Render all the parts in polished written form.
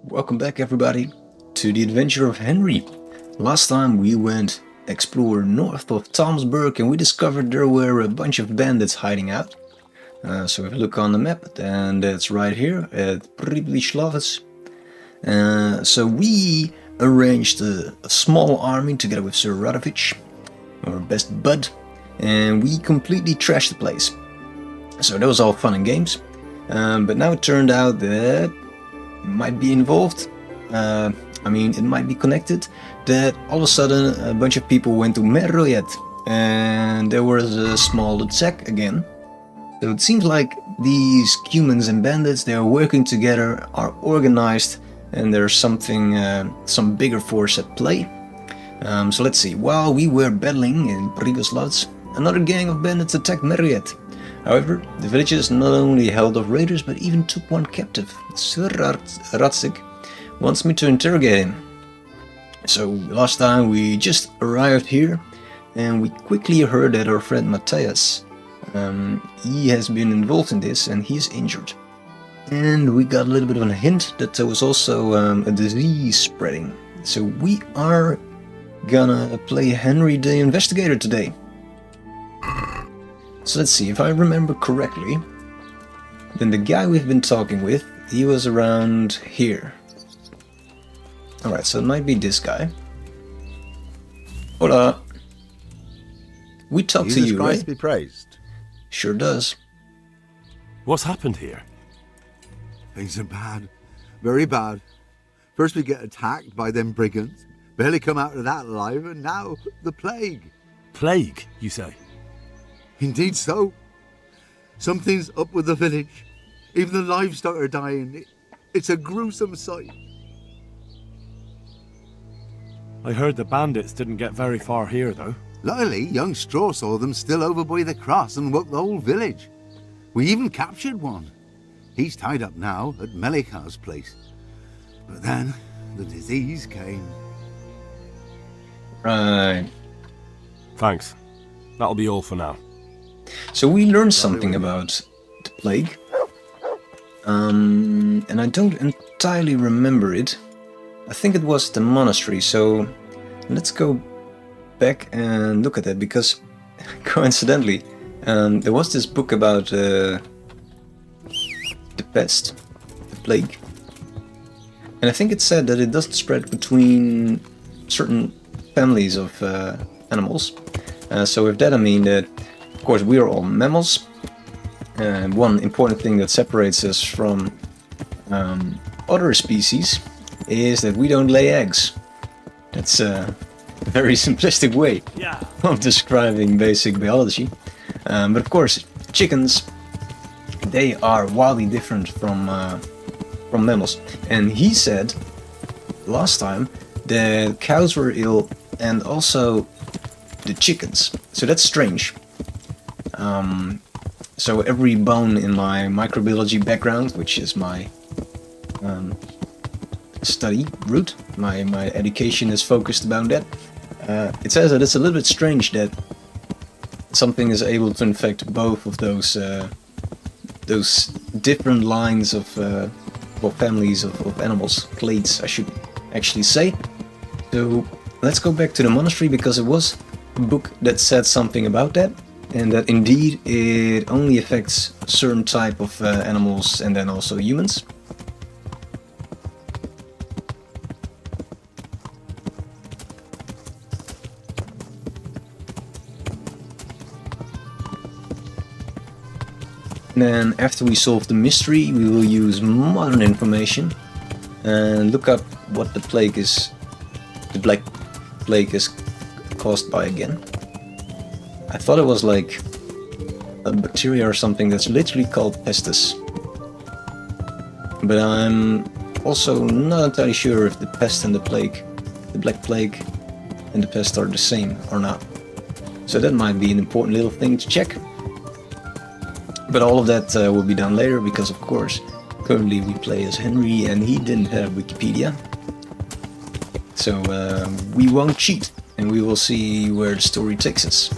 Welcome back everybody to the adventure of Henry. Last time we went explore north of Tomsburg and we discovered there were a bunch of bandits hiding out. So if you look on the map, and it's right here at p88. So we arranged a small army together with Sir Radovich, our best bud, and we completely trashed the place. So that was all fun and games, but now it turned out that might be involved, it might be connected, that all of a sudden a bunch of people went to Merhojed and there was a small attack again. So it seems like these humans and bandits, they are working together, are organized, and there's something, some bigger force at play. So let's see, while we were battling in p88, another gang of bandits attacked Merhojed. However, the villagers not only held off raiders, but even took one captive. Sir Radzik wants me to interrogate him. So last time we just arrived here, and we quickly heard that our friend Matthias, he has been involved in this, and he's injured. And we got a little bit of a hint that there was also a disease spreading. So we are gonna play Henry the Investigator today. So let's see, if I remember correctly, then the guy we've been talking with, he was around here. Alright, so it might be this guy. Hola. We talked to you, Christ right? be praised. Sure does. What's happened here? Things are bad. Very bad. First we get attacked by them brigands. Barely come out of that alive, and now the plague. Plague, you say? Indeed so. Something's up with the village. Even the livestock are dying. It's a gruesome sight. I heard the bandits didn't get very far here, though. Luckily, young Straw saw them still over by the cross and woke the whole village. We even captured one. He's tied up now at Melika's place. But then the disease came. Right. Thanks. That'll be all for now. So we learned something about the plague. And I don't entirely remember it. I think it was the monastery, so let's go back and look at that, because coincidentally there was this book about the pest, the plague, and I think it said that it doesn't spread between certain families of animals. So with that I mean that, of course, we are all mammals, and one important thing that separates us from other species is that we don't lay eggs. That's a very simplistic way of describing basic biology. But of course, chickens, they are wildly different from mammals. And he said last time that cows were ill and also the chickens. So that's strange. So every bone in my microbiology background, which is my study route, my education is focused about that. It says that it's a little bit strange that something is able to infect both of those different lines of families of animals, clades, I should actually say. So let's go back to the monastery, because it was a book that said something about that, and that indeed it only affects a certain type of animals and then also humans. And then after we solve the mystery, we will use modern information and look up what the plague is, the Black Plague is caused by again. I thought it was like a bacteria or something that's literally called pestis. But I'm also not entirely sure if the pest and the plague, the Black Plague and the pest are the same or not. So that might be an important little thing to check. But all of that will be done later, because of course currently we play as Henry and he didn't have Wikipedia. So we won't cheat, and we will see where the story takes us.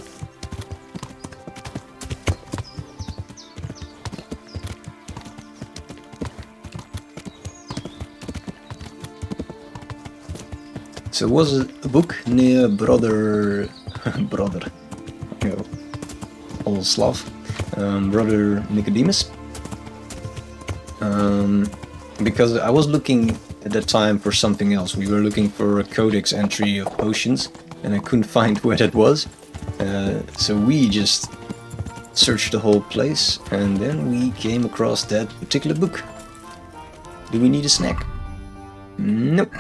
So it was a book near brother, brother, you know, old Slav, brother Nicodemus. Because I was looking at that time for something else. We were looking for a codex entry of potions, and I couldn't find where that was. So we just searched the whole place, and then we came across that particular book. Do we need a snack? Nope.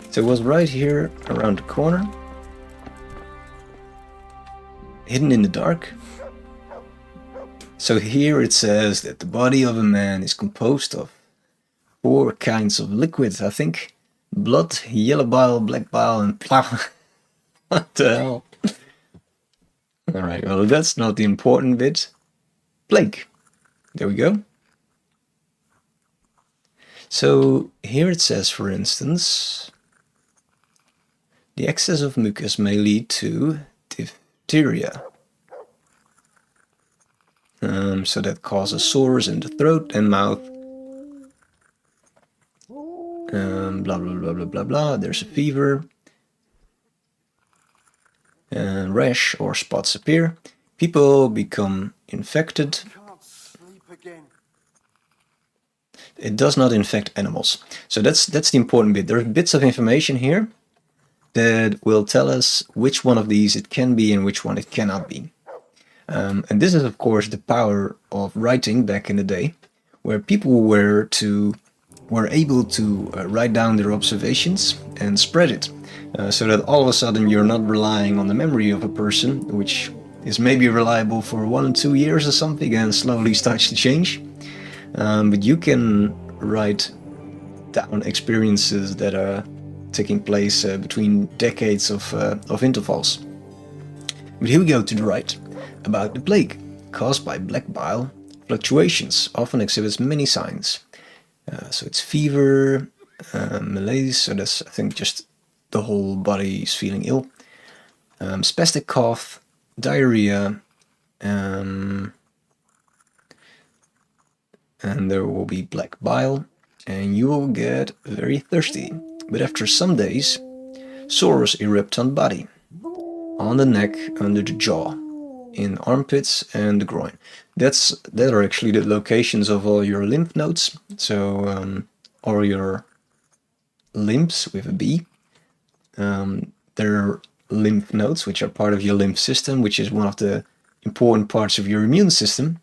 So it was right here around the corner, hidden in the dark. So here it says that the body of a man is composed of 4 kinds of liquid, I think. Blood, yellow bile, black bile, and plasma. What the hell? Alright, well that's not the important bit. Plague. There we go. So here it says, for instance, the excess of mucus may lead to diphtheria. So that causes sores in the throat and mouth. Blah blah blah blah blah blah. There's a fever. Rash or spots appear. People become infected. It does not infect animals. So that's the important bit. There are bits of information here that will tell us which one of these it can be and which one it cannot be. And this is of course the power of writing back in the day, where people were able to write down their observations and spread it, so that all of a sudden you're not relying on the memory of a person, which is maybe reliable for 1 or 2 years or something and slowly starts to change. But you can write down experiences that are taking place between decades of intervals. But here we go to the right, about the plague, caused by black bile fluctuations, often exhibits many signs. So it's fever, malaise, so that's I think just the whole body is feeling ill, spastic cough, diarrhea, and there will be black bile, and you will get very thirsty. But after some days, sores erupt on the body, on the neck, under the jaw, in armpits and the groin. That are actually the locations of all your lymph nodes. So all your lymphs with a B. There are lymph nodes, which are part of your lymph system, which is one of the important parts of your immune system.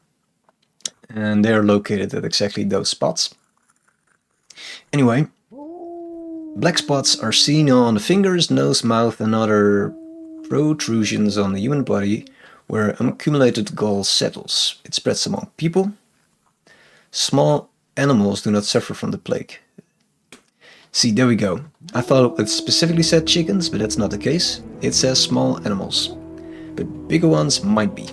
And they are located at exactly those spots. Anyway, black spots are seen on the fingers, nose, mouth, and other protrusions on the human body where accumulated gall settles. It spreads among people. Small animals do not suffer from the plague. See, there we go. I thought it specifically said chickens, but that's not the case. It says small animals. But bigger ones might be.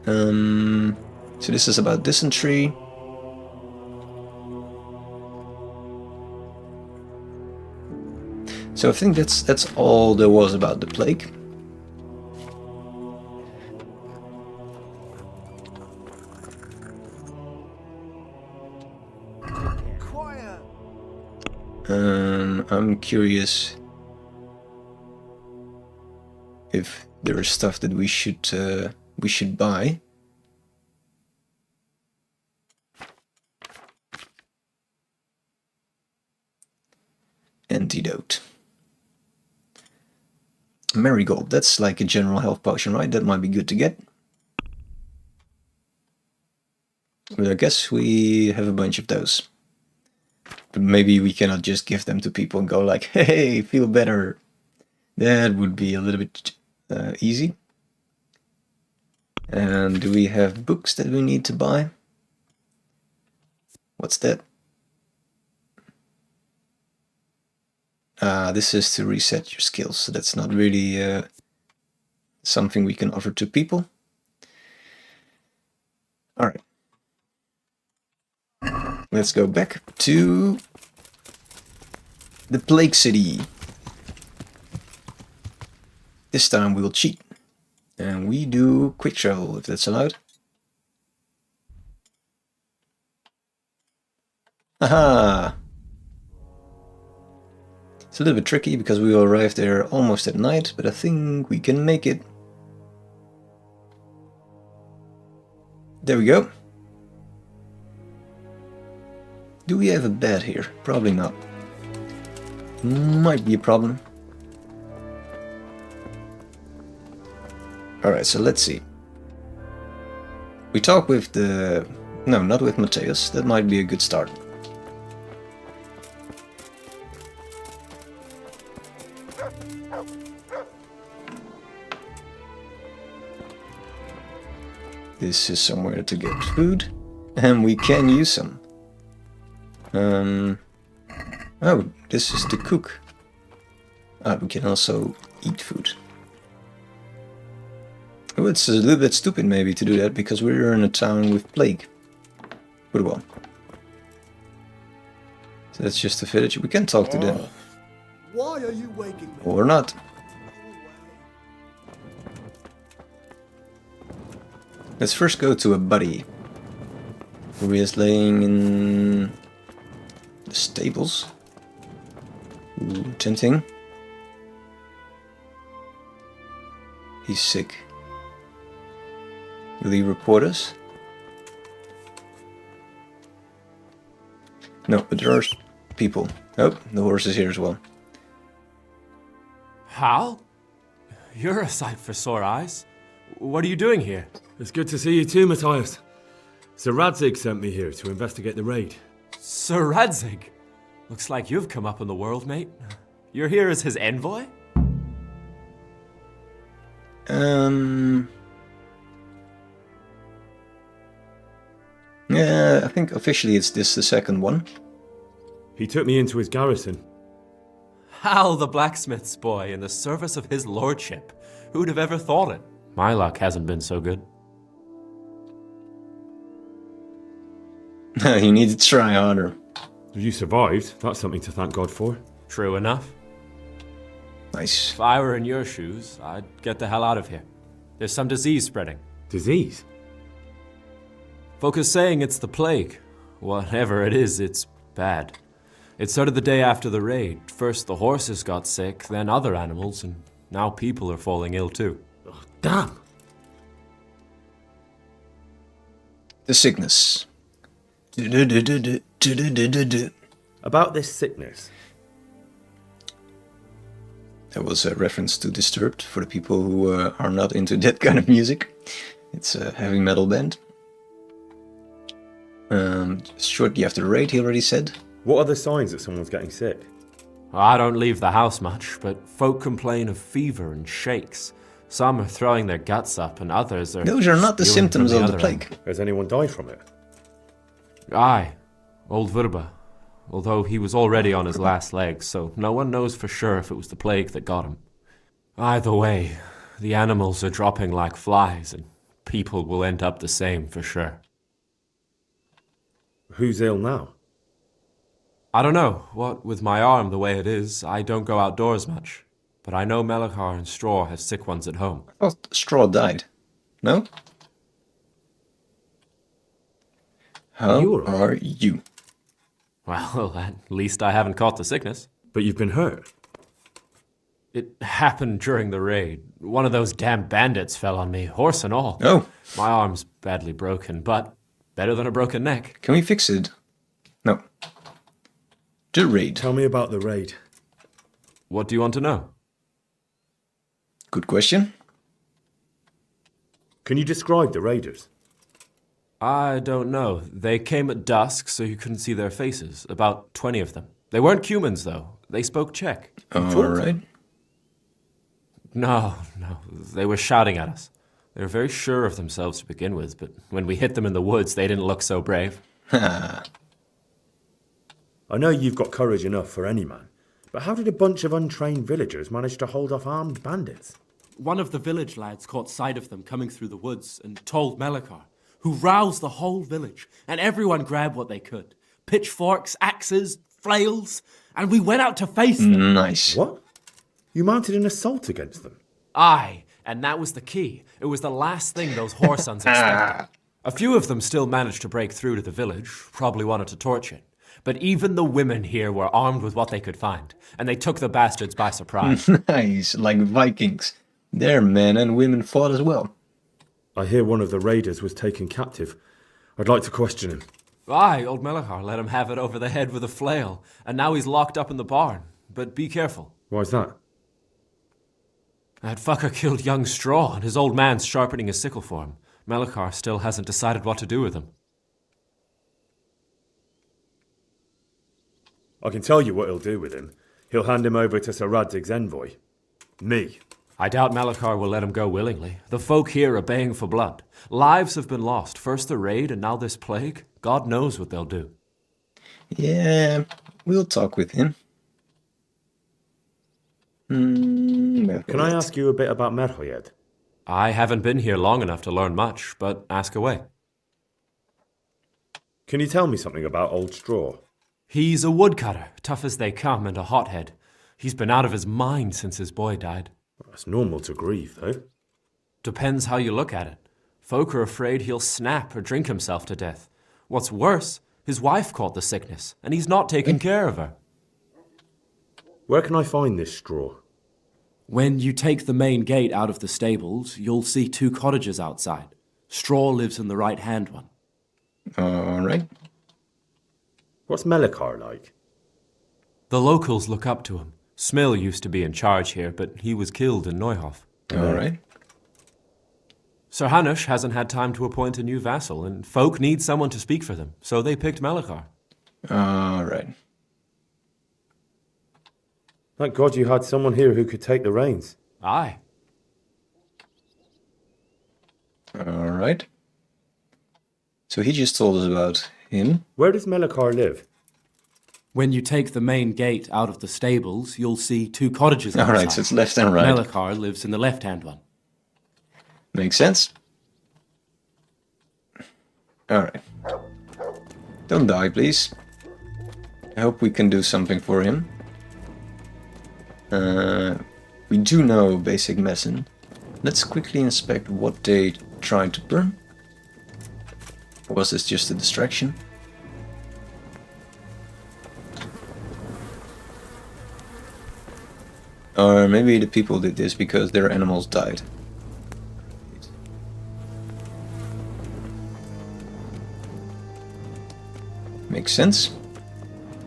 So this is about dysentery. So I think that's all there was about the plague. I'm curious if there is stuff that we should buy. Antidote. Marigold, that's like a general health potion, right? That might be good to get. But I guess we have a bunch of those. But maybe we cannot just give them to people and go like, hey, feel better. That would be a little bit easy. And do we have books that we need to buy? What's that? This is to reset your skills, so that's not really something we can offer to people. Alright. Let's go back to the Plague City. This time we'll cheat. And we do quick travel, if that's allowed. Haha! It's a little bit tricky because we will arrive there almost at night, but I think we can make it. There we go. Do we have a bed here? Probably not. Might be a problem. Alright, so let's see. We talk with the... No, not with Mateus. That might be a good start. This is somewhere to get food. And we can use some. Oh, this is to cook. Ah, we can also eat food. Oh, it's a little bit stupid maybe to do that because we're in a town with plague. But well. So that's just a village. We can talk to them. Why are you waking me? Or not. Let's first go to a buddy. Who is laying in the stables. Ooh, tempting. He's sick. Will he report us? No, but there are people. Oh, the horse is here as well. Hal? You're a sight for sore eyes. What are you doing here? It's good to see you too, Matthias. Sir Radzig sent me here to investigate the raid. Sir Radzig? Looks like you've come up in the world, mate. You're here as his envoy? Yeah, I think officially it's the second one. He took me into his garrison. Hal the blacksmith's boy in the service of his lordship. Who'd have ever thought it? My luck hasn't been so good. You need to try harder. You survived. That's something to thank God for. True enough. Nice. If I were in your shoes, I'd get the hell out of here. There's some disease spreading. Disease? Folk are saying it's the plague. Whatever it is, it's bad. It started the day after the raid. First the horses got sick, then other animals, and now people are falling ill too. Oh, damn! The sickness. About this sickness. That was a reference to Disturbed for the people who are not into that kind of music. It's a heavy metal band. Shortly after the raid, he already said. What are the signs that someone's getting sick? I don't leave the house much, but folk complain of fever and shakes. Some are throwing their guts up, and others are... Those are not the spewing from symptoms of the other plague. end. Has anyone died from it? Aye, old Verba. Although he was already on his last legs, so no one knows for sure if it was the plague that got him. Either way, the animals are dropping like flies, and people will end up the same for sure. Who's ill now? I don't know. What with my arm the way it is, I don't go outdoors much. But I know Melachar and Straw have sick ones at home. I thought Straw died. No? How are you? Well, at least I haven't caught the sickness. But you've been hurt. It happened during the raid. One of those damn bandits fell on me, horse and all. Oh. My arm's badly broken, but better than a broken neck. Can we fix it? No. The raid. Tell me about the raid. What do you want to know? Good question. Can you describe the raiders? I don't know. They came at dusk, so you couldn't see their faces. About 20 of them. They weren't humans, though. They spoke Czech. Alright. No. They were shouting at us. They were very sure of themselves to begin with, but when we hit them in the woods, they didn't look so brave. I know you've got courage enough for any man, but how did a bunch of untrained villagers manage to hold off armed bandits? One of the village lads caught sight of them coming through the woods and told Melachar, who roused the whole village, and everyone grabbed what they could. Pitchforks, axes, flails, and we went out to face them. Nice. What? You mounted an assault against them? Aye, and that was the key. It was the last thing those whoresons expected. A few of them still managed to break through to the village, probably wanted to torch it. But even the women here were armed with what they could find, and they took the bastards by surprise. Nice, like Vikings. Their men and women fought as well. I hear one of the raiders was taken captive. I'd like to question him. Aye, old Melechar let him have it over the head with a flail, and now he's locked up in the barn. But be careful. Why's that? That fucker killed young Straw, and his old man's sharpening his sickle for him. Melechar still hasn't decided what to do with him. I can tell you what he'll do with him. He'll hand him over to Sir Raddig's envoy. Me. I doubt Melechar will let him go willingly. The folk here are baying for blood. Lives have been lost. First the raid, and now this plague. God knows what they'll do. Yeah, we'll talk with him. Can I ask you a bit about Merhojed? I haven't been here long enough to learn much, but ask away. Can you tell me something about Old Straw? He's a woodcutter, tough as they come, and a hothead. He's been out of his mind since his boy died. It's normal to grieve, though. Depends how you look at it. Folk are afraid he'll snap or drink himself to death. What's worse, his wife caught the sickness, and he's not taking care of her. Where can I find this straw? When you take the main gate out of the stables, you'll see 2 cottages outside. Straw lives in the right-hand one. Alright. What's Melechar like? The locals look up to him. Smill used to be in charge here, but he was killed in Neuhof. Alright. Sir Hanush hasn't had time to appoint a new vassal, and folk need someone to speak for them, so they picked Melechar. Alright. Thank God you had someone here who could take the reins. Aye. Alright. So he just told us about him. Where does Melechar live? When you take the main gate out of the stables, you'll see 2 cottages outside. Alright, so it's left and right. Melechar lives in the left-hand one. Makes sense. Alright. Don't die, please. I hope we can do something for him. We do know basic medicine. Let's quickly inspect what they tried to burn. Or was this just a distraction? Or maybe the people did this because their animals died. Makes sense.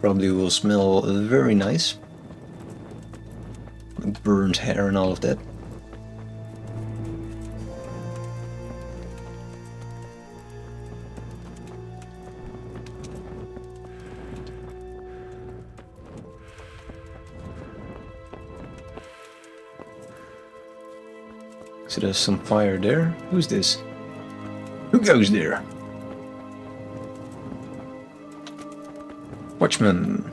Probably will smell very nice. Like burnt hair and all of that. So there's some fire there. Who's this? Who goes there? Watchman.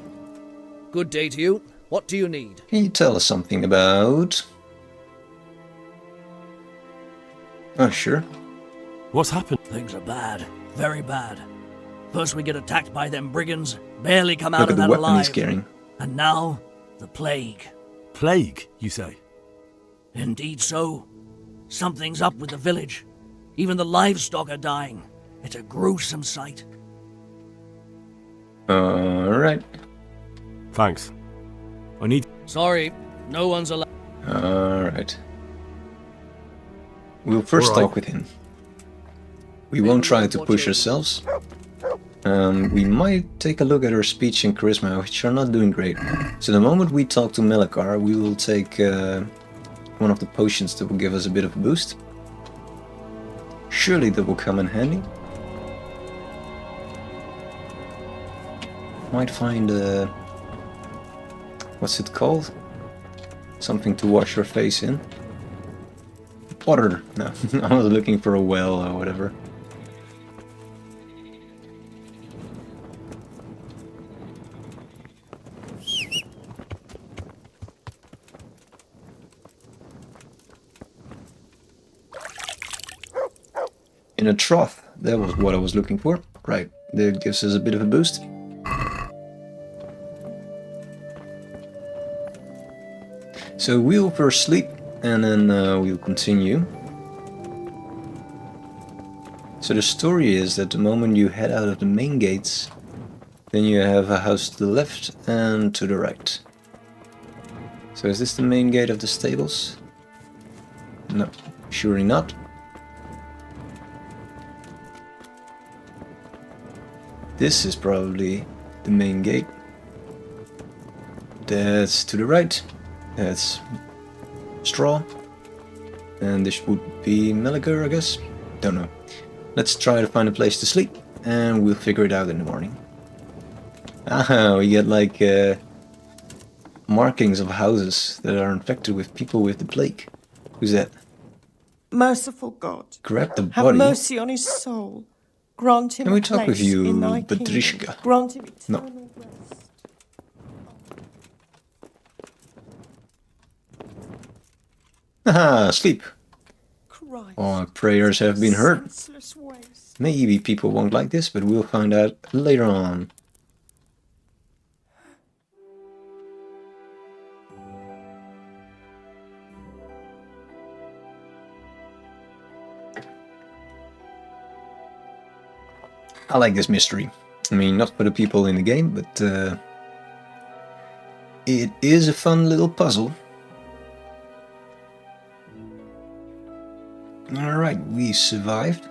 Good day to you. What do you need? Can you tell us something about... Oh, sure. What's happened? Things are bad. Very bad. First we get attacked by them brigands, barely come out Look of at the that weapon he's alive. carrying. And now, the plague. Plague, you say? Indeed so. Something's up with the village. Even the livestock are dying. It's a gruesome sight. Alright. Thanks. I need... Sorry, no one's allowed. Alright. We'll first All right. talk with him. We won't try to push ourselves. We might take a look at our speech and charisma, which are not doing great. So the moment we talk to Melechar, we will take one of the potions that will give us a bit of a boost. Surely that will come in handy. Might find what's it called? Something to wash your face in. Water. No, I was looking for a well or whatever. In a trough, that was what I was looking for. Right, that gives us a bit of a boost. So we'll first sleep, and then we'll continue. So the story is that the moment you head out of the main gates, Then you have a house to the left and to the right. So is this the main gate of the stables? No, surely not. This is probably the main gate. That's to the right. That's straw. And this would be Melikar, I guess. Don't know. Let's try to find a place to sleep, and we'll figure it out in the morning. Ah, we get like markings of houses that are infected with people with the plague. Who's that? Merciful God, Grab the have body. mercy on his soul. Grant him Can we a talk with place you, in thy Patricia? kingdom. Grant him No. eternal rest. Haha, sleep. Christ, Our prayers have been heard. senseless waste. Maybe people won't like this, but we'll find out later on. I like this mystery. I mean, not for the people in the game, but it is a fun little puzzle. Alright, we survived.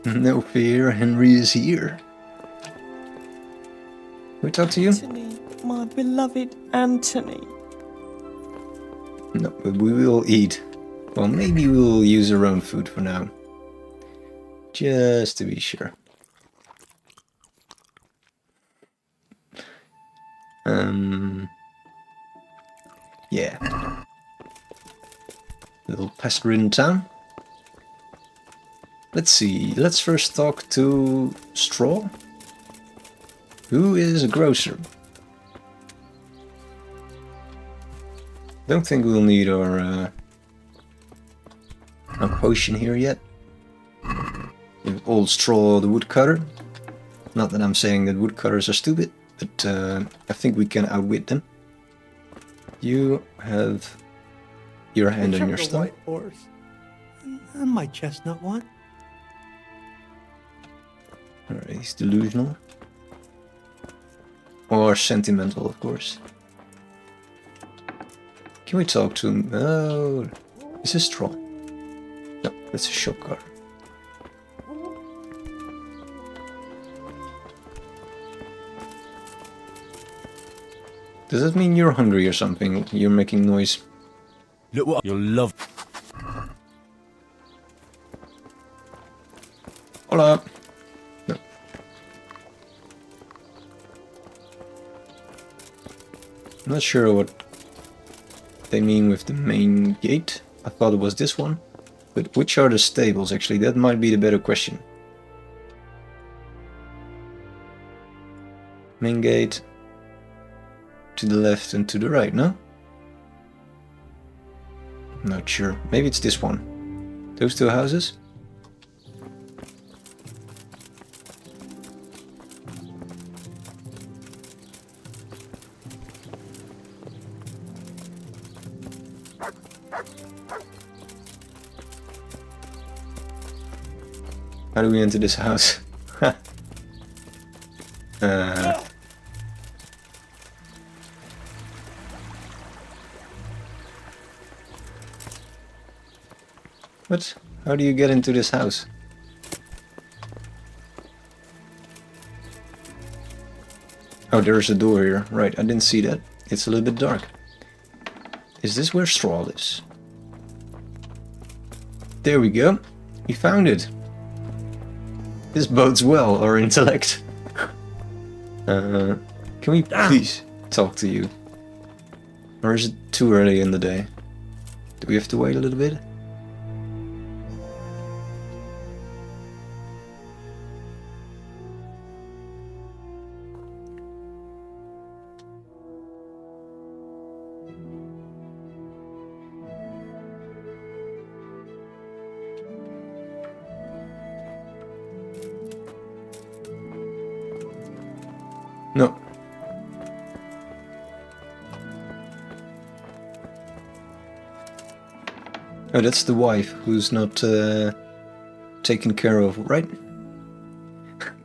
No fear, Henry is here. Can we talk to you? Anthony, my beloved Anthony. No, but we will eat. Well, maybe we'll use our own food for now. Just to be sure. Yeah. Little pest-ridden town. Let's see, let's first talk to Straw, who is a grocer. Don't think we'll need our potion here yet. We have old Straw the woodcutter. Not that I'm saying that woodcutters are stupid, but I think we can outwit them. You have your hand on your The stomach. white horse. And my chestnut one. Alright, he's delusional. Or sentimental, of course. Can we talk to him? Oh, is this Straw? No, that's a shop car. Does that mean you're hungry or something? You're making noise. Look what you'll love. Hola! No. I'm not sure what they mean with the main gate. I thought it was this one. But which are the stables, actually? That might be the better question. Main gate. To the left and to the right, no? Not sure. Maybe it's this one. Those two houses? How do we enter this house? What? How do you get into this house? Oh, there's a door here. Right, I didn't see that. It's a little bit dark. Is this where Straw lives? There we go. We found it. This bodes well, our intellect. Can we please talk to you? Or is it too early in the day? Do we have to wait a little bit? No. Oh, that's the wife who's not taken care of, right?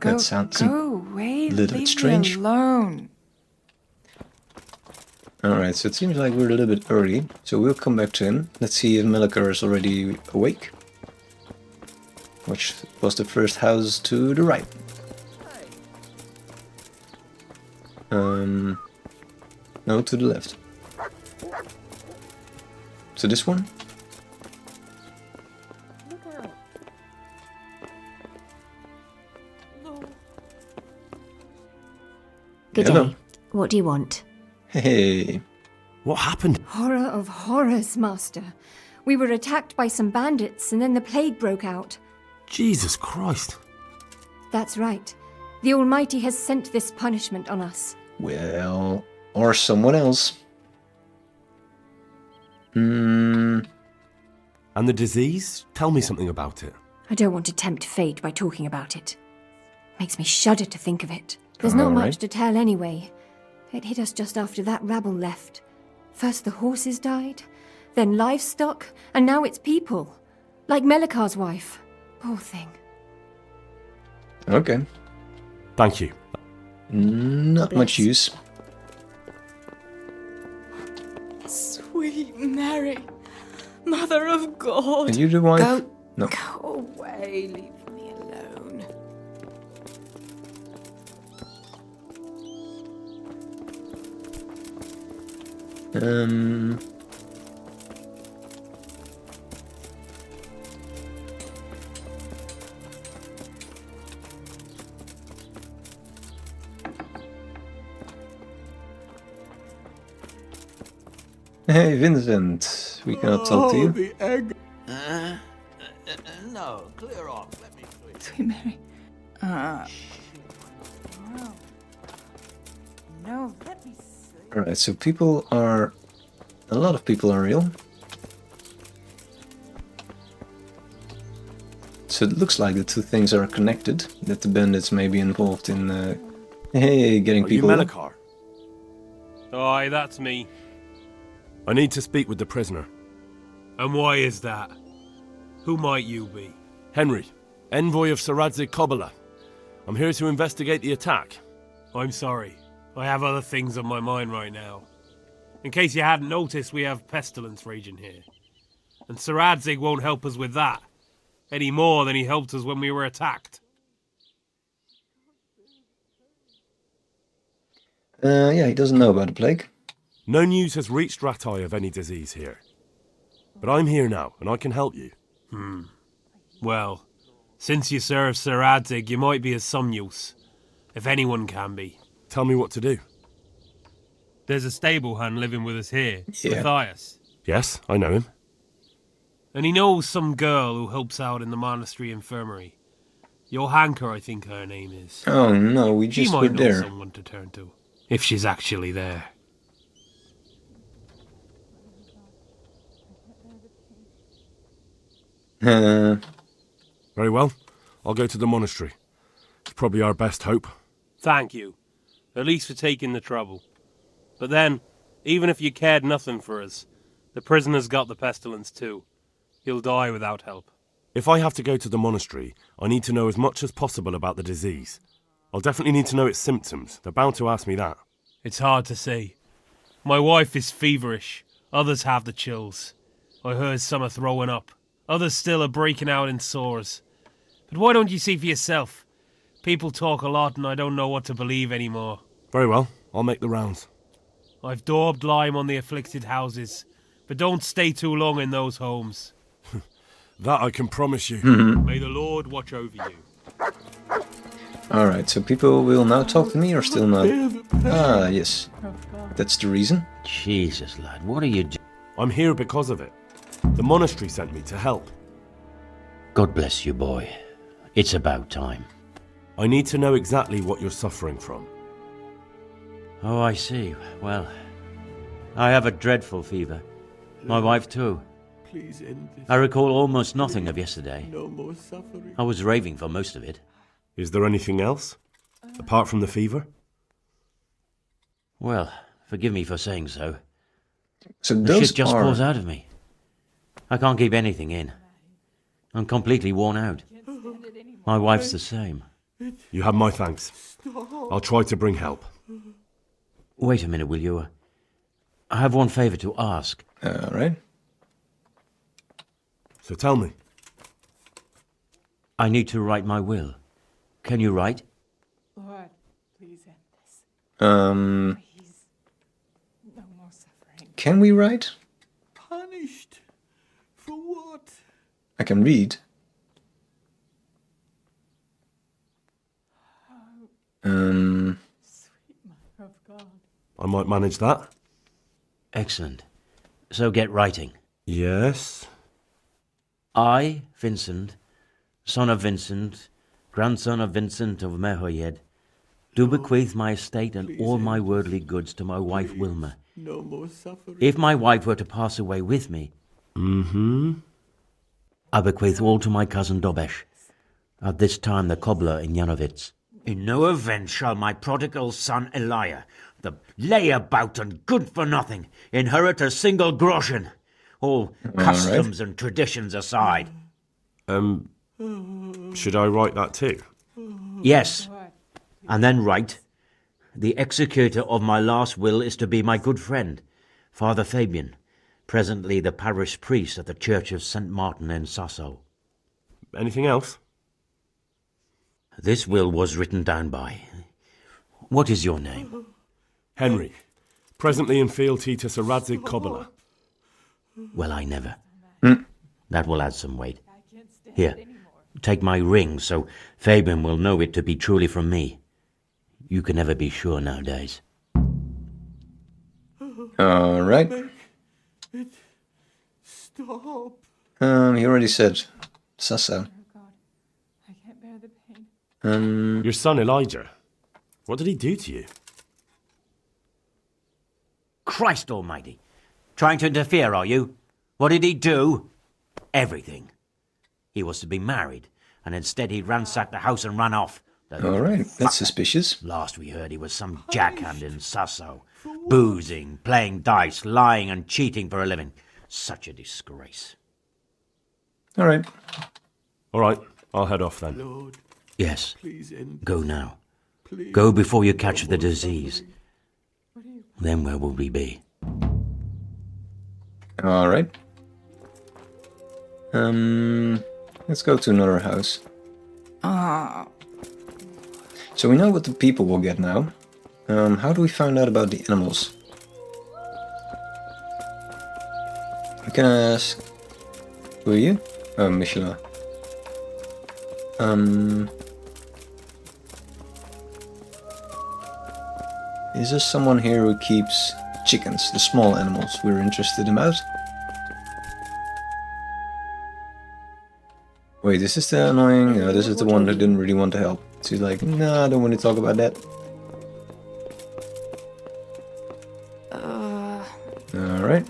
That sounds Go away. a little bit Leave strange. me alone. Alright, so it seems like we're a little bit early, so we'll come back to him. Let's see if Melikar is already awake. Which was the first house to the right. No, to the left. So this one? Good Hello. day. What do you want? Hey. What happened? Horror of horrors, Master. We were attacked by some bandits and then the plague broke out. Jesus Christ. That's right. The Almighty has sent this punishment on us. Well, or someone else. And the disease? Tell me something about it. I don't want to tempt fate by talking about it. Makes me shudder to think of it. There's not Alright. much to tell anyway. It hit us just after that rabble left. First the horses died, then livestock, and now it's people. Like Melikar's wife. Poor thing. Okay. Thank you. Not much use. Sweet Mary, Mother of God. Are you the wife? Go, No. go away. Leave me alone. Hey, Vincent. We cannot talk to you. The egg. No, clear off. Let me through. Sweet Mary. No. No, let me sleep. Alright, so people are... A lot of people are ill. So it looks like the two things are connected. That the bandits may be involved in... getting Are you people... Melikar? Aye, that's me. I need to speak with the prisoner. And why is that? Who might you be? Henry, envoy of Saradzig Kobala. I'm here to investigate the attack. I'm sorry. I have other things on my mind right now. In case you hadn't noticed, we have pestilence raging here. And Saradzig won't help us with that. Any more than he helped us when we were attacked. Yeah, he doesn't know about the plague. No news has reached Ratai of any disease here. But I'm here now, and I can help you. Well, since you serve Saradzig, you might be of some use. If anyone can be. Tell me what to do. There's a stable hand living with us here, Yeah. Matthias. Yes, I know him. And he knows some girl who helps out in the monastery infirmary. Johanka, I think her name is. Oh no, we She just were might know there. someone to turn to. If she's actually there. Very well. I'll go to the monastery. It's probably our best hope. Thank you. At least for taking the trouble. But then, even if you cared nothing for us, the prisoner's got the pestilence too. He'll die without help. If I have to go to the monastery, I need to know as much as possible about the disease. I'll definitely need to know its symptoms. They're bound to ask me that. It's hard to say. My wife is feverish. Others have the chills. I heard some are throwing up. Others still are breaking out in sores. But why don't you see for yourself? People talk a lot and I don't know what to believe anymore. Very well. I'll make the rounds. I've daubed lime on the afflicted houses, but don't stay too long in those homes. That I can promise you. May the Lord watch over you. Alright, so people will now talk to me or still not? Ah, yes. That's the reason. Jesus, lad, what are you doing? I'm here because of it. The monastery sent me to help. God bless you, boy. It's about time. I need to know exactly what you're suffering from. Oh, I see. Well, I have a dreadful fever. My wife, too. Please end this. I recall almost nothing of yesterday. No more suffering. I was raving for most of it. Is there anything else? Apart from the fever? Well, forgive me for saying so. So The those shit just are... pours out of me. I can't keep anything in. I'm completely worn out. My wife's the same. You have my thanks. I'll try to bring help. Wait a minute, will you? I have one favour to ask. All right. So tell me. I need to write my will. Can you write? Lord, please end this. Please. No more suffering. Can we write? Punished? For what? I can read. Sweet Mother of God. I might manage that. Excellent. So get writing. Yes. I, Vincent, son of Vincent, grandson of Vincent of Merhojed, do bequeath my estate and all my worldly goods to my wife Wilma. No more suffering. If my wife were to pass away with me, I bequeath all to my cousin Dobesh, at this time the cobbler in Janovitz. In no event shall my prodigal son Elia, the layabout and good-for-nothing, inherit a single groschen, all customs and traditions aside. Should I write that too? Yes, and then write, the executor of my last will is to be my good friend, Father Fabian, presently the parish priest at the Church of St. Martin in Sasso. Anything else? This will was written down by... What is your name? Henry. Presently in fealty to Sir Radzig Cobbler. Well, I never. That will add some weight. Here, take my ring, so Fabian will know it to be truly from me. You can never be sure nowadays. All right. Stop. He already said Sasso. I can't bear the pain. Your son Elijah. What did he do to you? Christ almighty! Trying to interfere, are you? What did he do? Everything. He was to be married, and instead he ransacked the house and ran off. All right, that's suspicious. Last we heard he was some jackhand in Sasso. Boozing, playing dice, lying and cheating for a living. Such a disgrace. All right. All right, I'll head off then. Lord, Yes, please end. go now. Please. Go before you catch the disease. Then where will we be? All right. Let's go to another house. So we know what the people will get now. How do we find out about the animals? I can ask... Who are you? Oh, Michelin. Is there someone here who keeps chickens, the small animals we're interested about? Wait, this is the annoying... No, this is the one that didn't really want to help. She's like, nah, I don't want to talk about that. Alright.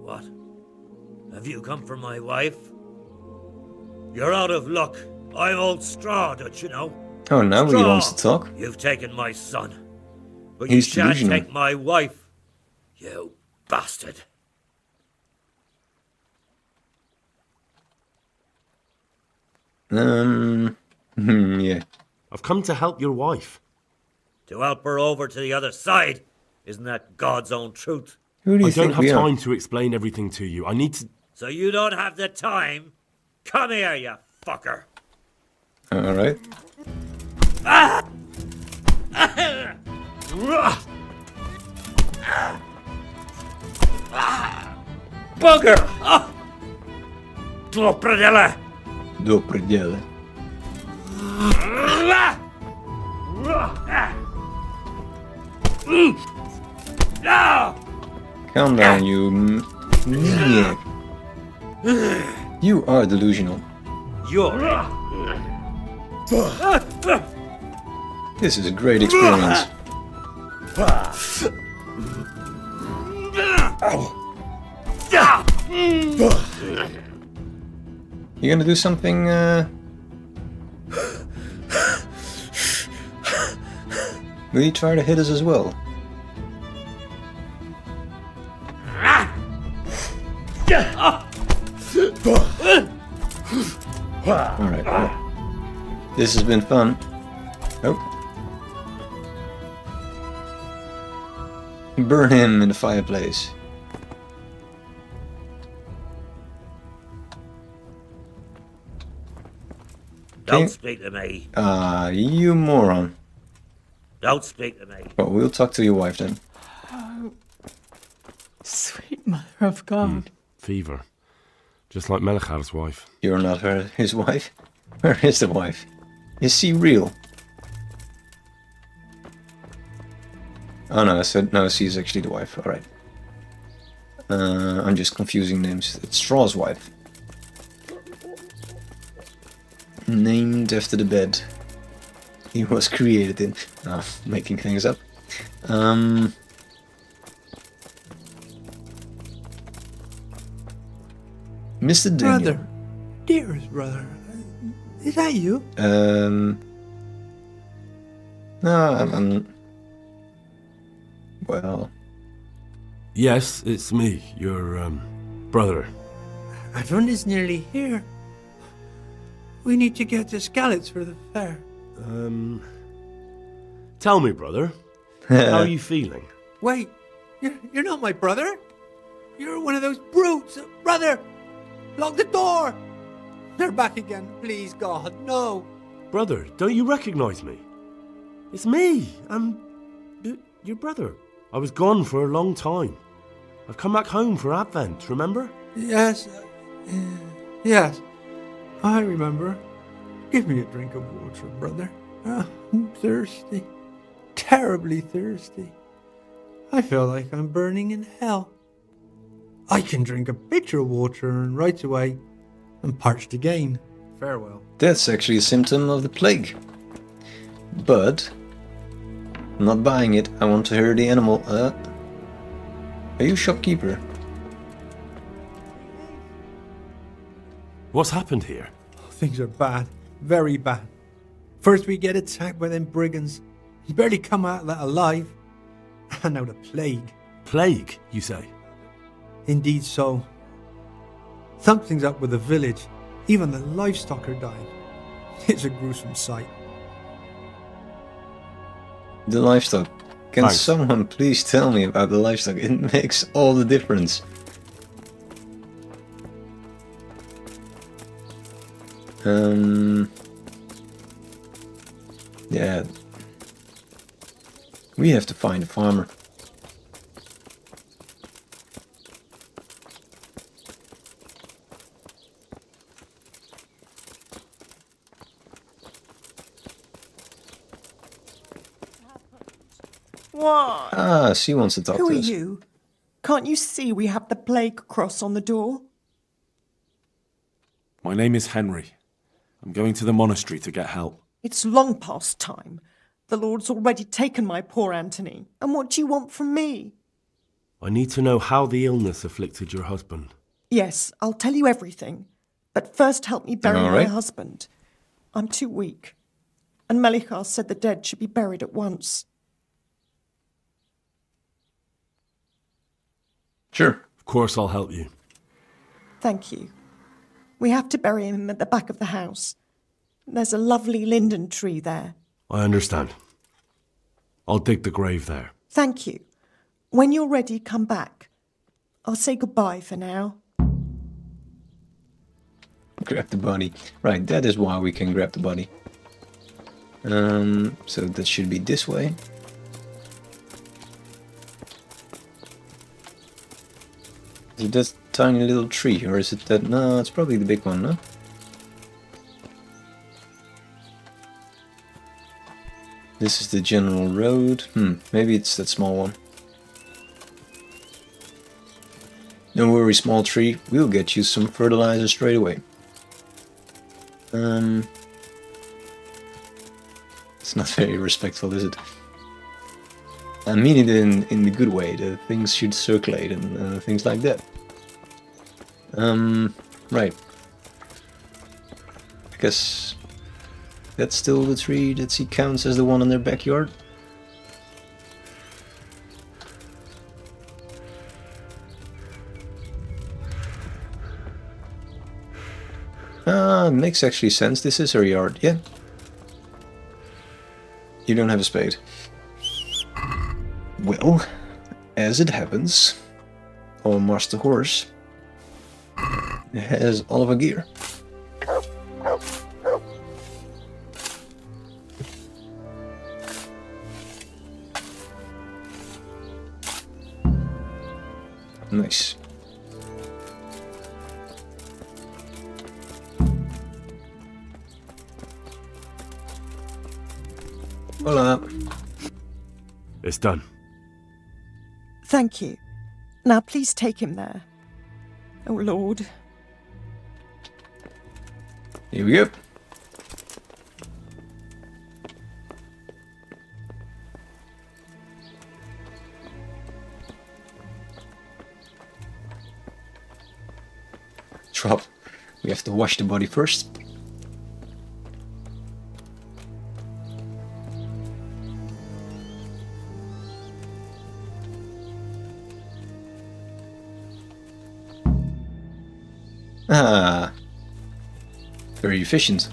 What? Have you come for my wife? You're out of luck. I'm old Straw, don't you know? Oh, now he wants to talk. You've taken my son. But He's you shan't delusional. take my wife. You bastard. Yeah. I've come to help your wife. To help her over to the other side. Isn't that God's own truth? Who do you I don't think have we are? time to explain everything to you. I need to... So you don't have the time? Come here, you fucker. Alright. Bugger! Do predele! Do предела. Calm down, you maniac. You are delusional. You're This is a great experience. You gonna do something, Will you try to hit us as well? Alright. This has been fun. Oh. Burn him in the fireplace. Don't speak to me. You moron. Don't speak to me. Well, we'll talk to your wife then. Oh, sweet mother of God. Fever. Just like Melechard's wife. You're not his wife? Where is the wife? Is she real? Oh no, I said no, she's actually the wife. Alright. I'm just confusing names. It's Straw's wife. Named after the bed he was created in. Oh, making things up. Mr. Daniel. Brother, dearest brother, is that you? No, I'm well. Yes, it's me, your brother. Everyone is nearly here. We need to get to Skalitz for the fair. Tell me, brother, how are you feeling? Wait, you're not my brother? You're one of those brutes. Brother, lock the door. They're back again. Please, God, no. Brother, don't you recognize me? It's me. I'm your brother. I was gone for a long time. I've come back home for Advent, remember? Yes, yes, I remember. Give me a drink of water, brother. I'm thirsty, terribly thirsty. I feel like I'm burning in hell. I can drink a pitcher of water and right away I'm parched again. Farewell. That's actually a symptom of the plague. But I'm not buying it. I want to hear the animal. Are you shopkeeper? What's happened here? Things are bad, very bad. First we get attacked by them brigands. You barely come out of that alive. And now the plague. Plague, you say? Indeed so. Something's up with the village. Even the livestock are dying. It's a gruesome sight. The livestock. Can Thanks. someone please tell me about the livestock? It makes all the difference. Yeah. We have to find a farmer. What? Ah, she wants to talk Who to are us. you? Can't you see we have the plague cross on the door? My name is Henry. I'm going to the monastery to get help. It's long past time. The Lord's already taken my poor Anthony. And what do you want from me? I need to know how the illness afflicted your husband. Yes, I'll tell you everything. But first help me bury All my right. husband. I'm too weak. And Melechar said the dead should be buried at once. Sure. Of course I'll help you. Thank you. We have to bury him at the back of the house. There's a lovely linden tree there. I understand. I'll dig the grave there. Thank you. When you're ready, come back. I'll say goodbye for now. Grab the body. Right, that is why we can grab the body. So that should be this way. Is it that tiny little tree, or is it that? No, it's probably the big one, no? This is the general road. Maybe it's that small one. Don't worry, small tree. We'll get you some fertilizer straight away. It's not very respectful, is it? I mean it in the good way. The things should circulate and things like that. Right. I guess that's still the tree that she counts as the one in their backyard. Makes actually sense. This is her yard, yeah. You don't have a spade. Well, as it happens, our master horse has all of our gear. Nice. Hola. It's done. Thank you. Now please take him there. Oh, Lord. Here we go. Drop. We have to wash the body first. Ah, very efficient.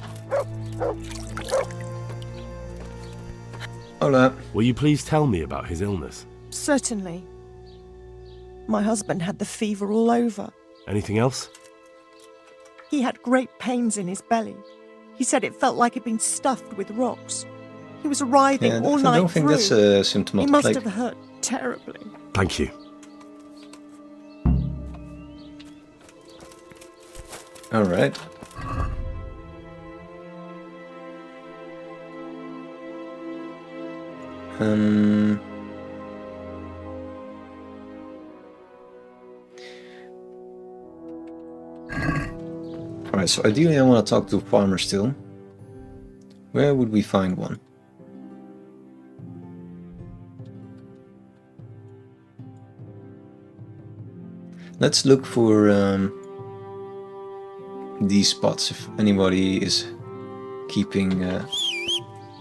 Hola. Will you please tell me about his illness? Certainly. My husband had the fever all over. Anything else? He had great pains in his belly. He said it felt like it'd been stuffed with rocks. He was writhing all night I don't think through. that's a symptom of He the must plague. have hurt terribly. Thank you. All right. All right. So ideally, I want to talk to a farmer still. Where would we find one? Let's look for these spots if anybody is keeping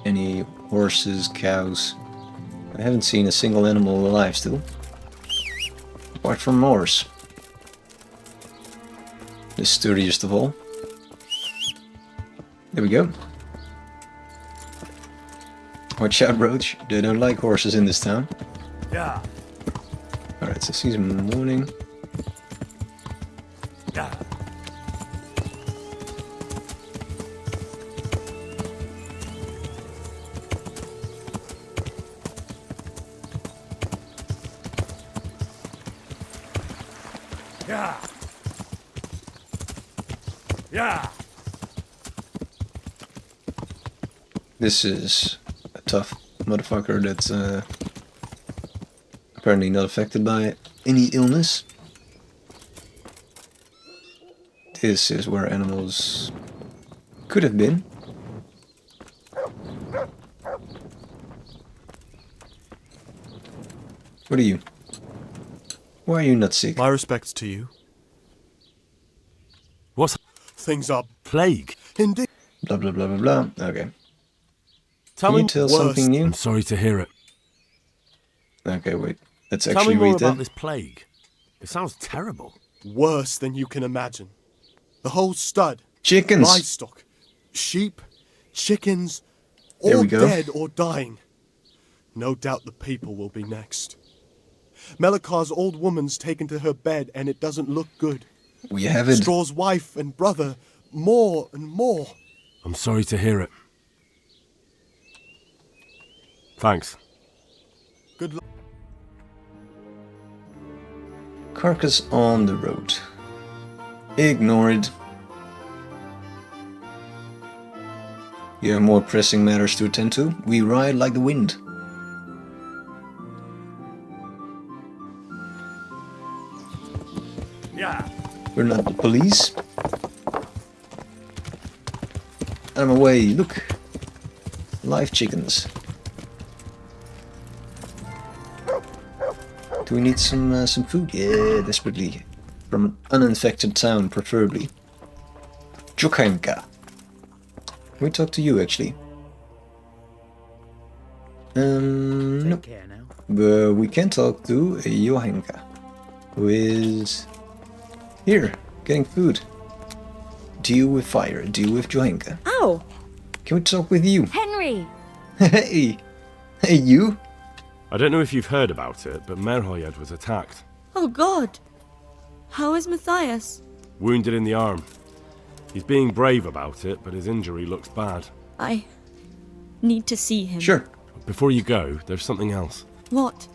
any horses, cows. I haven't seen a single animal alive still, apart from Morse, the sturdiest of all. There we go. Watch out, Roach, they don't like horses in this town. Yeah. Alright, so see them in the morning. Yeah. Yeah. Yeah. This is a tough motherfucker that's apparently not affected by any illness. This is where animals could have been. What are you? Why are you not sick? My respects to you. What's Things are plague? indeed. Blah blah blah blah blah. Okay. Tell Can me you tell worse. something new? I'm sorry to hear it. Okay, wait. Let's Tell me actually more read about that. this plague. It sounds terrible. Worse than you can imagine. The whole stud. Chickens. Livestock. Sheep. Chickens. There All we go. dead or dying. No doubt the people will be next. Melikar's old woman's taken to her bed and it doesn't look good. We have it. Straw's wife and brother. More and more. I'm sorry to hear it. Thanks. Good luck. Carcass on the road. Ignore it. You have more pressing matters to attend to. We ride like the wind. Yeah. We're not the police. I'm away. Look. Live chickens. Do we need some food? Yeah, desperately. From an uninfected town, preferably. Jokenka. Can we talk to you, actually? Nope. But we can talk to a Johanka, who is here, getting food. deal with fire, deal with Johanka. Ow! Can we talk with you? Henry! Hey! Hey, you! I don't know if you've heard about it, but Merhojed was attacked. Oh God! How is Matthias? Wounded in the arm. He's being brave about it, but his injury looks bad. I need to see him. Sure. Before you go, there's something else. What?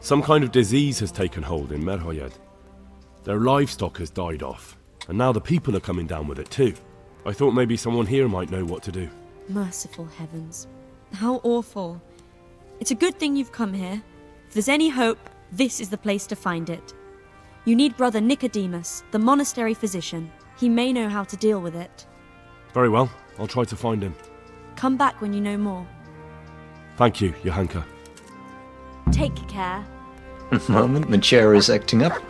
Some kind of disease has taken hold in Merhojed. Their livestock has died off, and now the people are coming down with it too. I thought maybe someone here might know what to do. Merciful heavens. How awful. It's a good thing you've come here. If there's any hope, this is the place to find it. You need Brother Nicodemus, the monastery physician. He may know how to deal with it. Very well, I'll try to find him. Come back when you know more. Thank you, Johanka. Take care. Moment, my chair is acting up.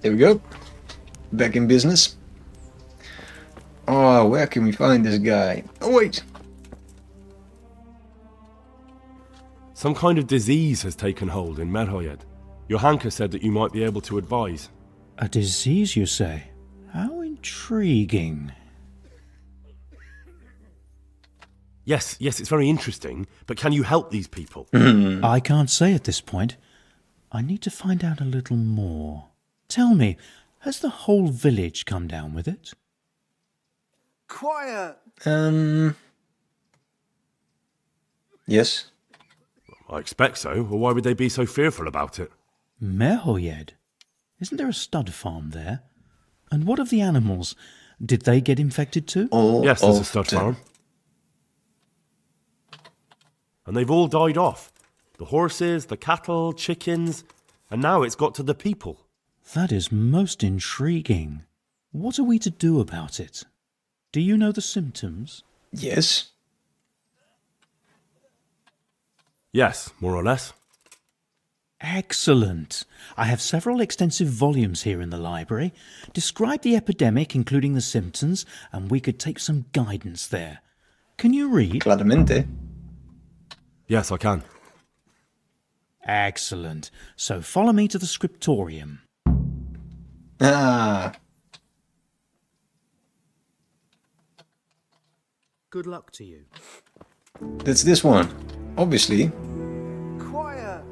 There we go. Back in business. Oh, where can we find this guy? Oh, wait. Some kind of disease has taken hold in Merhojed. Johanka said that you might be able to advise. A disease, you say? How intriguing. Yes, it's very interesting, but can you help these people? I can't say at this point. I need to find out a little more. Tell me, has the whole village come down with it? Quiet! Yes. I expect so, or why would they be so fearful about it? Merhojed? Isn't there a stud farm there? And what of the animals? Did they get infected too? Yes, there's a stud farm. And they've all died off. The horses, the cattle, chickens, and now it's got to the people. That is most intriguing. What are we to do about it? Do you know the symptoms? Yes. Yes, more or less. Excellent. I have several extensive volumes here in the library. Describe the epidemic, including the symptoms, and we could take some guidance there. Can you read? Claramente. Yes, I can. Excellent. So follow me to the scriptorium. Ah. Good luck to you. That's this one. Obviously. Quiet!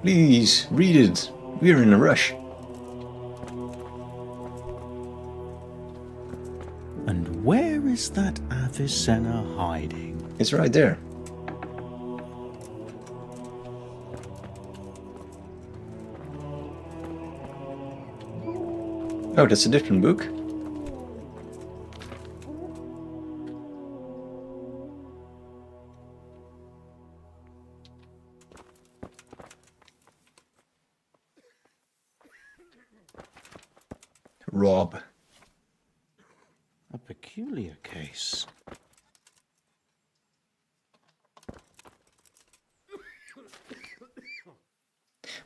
Please, read it. We're in a rush. And where is that Avicenna hiding? It's right there. Oh, that's a different book. Rob. A peculiar case.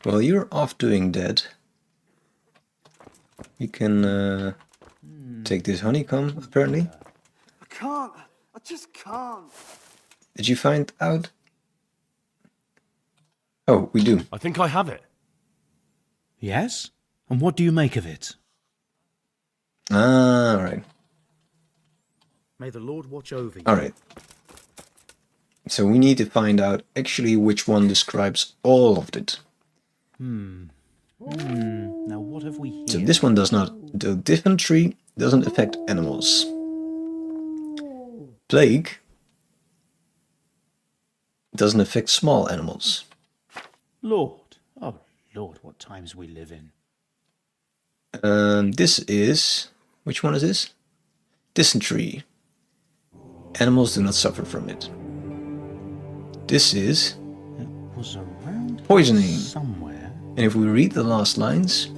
Well, you're off doing that. You can take this honeycomb, apparently. I can't. I just can't. Did you find out? Oh, we do. I think I have it. Yes? And what do you make of it? Ah, all right. May the Lord watch over you. All right. So we need to find out actually which one describes all of it. Now what have we here? So this one does not. The dysentery doesn't affect animals. Plague doesn't affect small animals. Lord, oh Lord, what times we live in. This is... Which one is this? Dysentery. Animals do not suffer from it. This is... It was around poisoning. Somewhere. And if we read the last lines,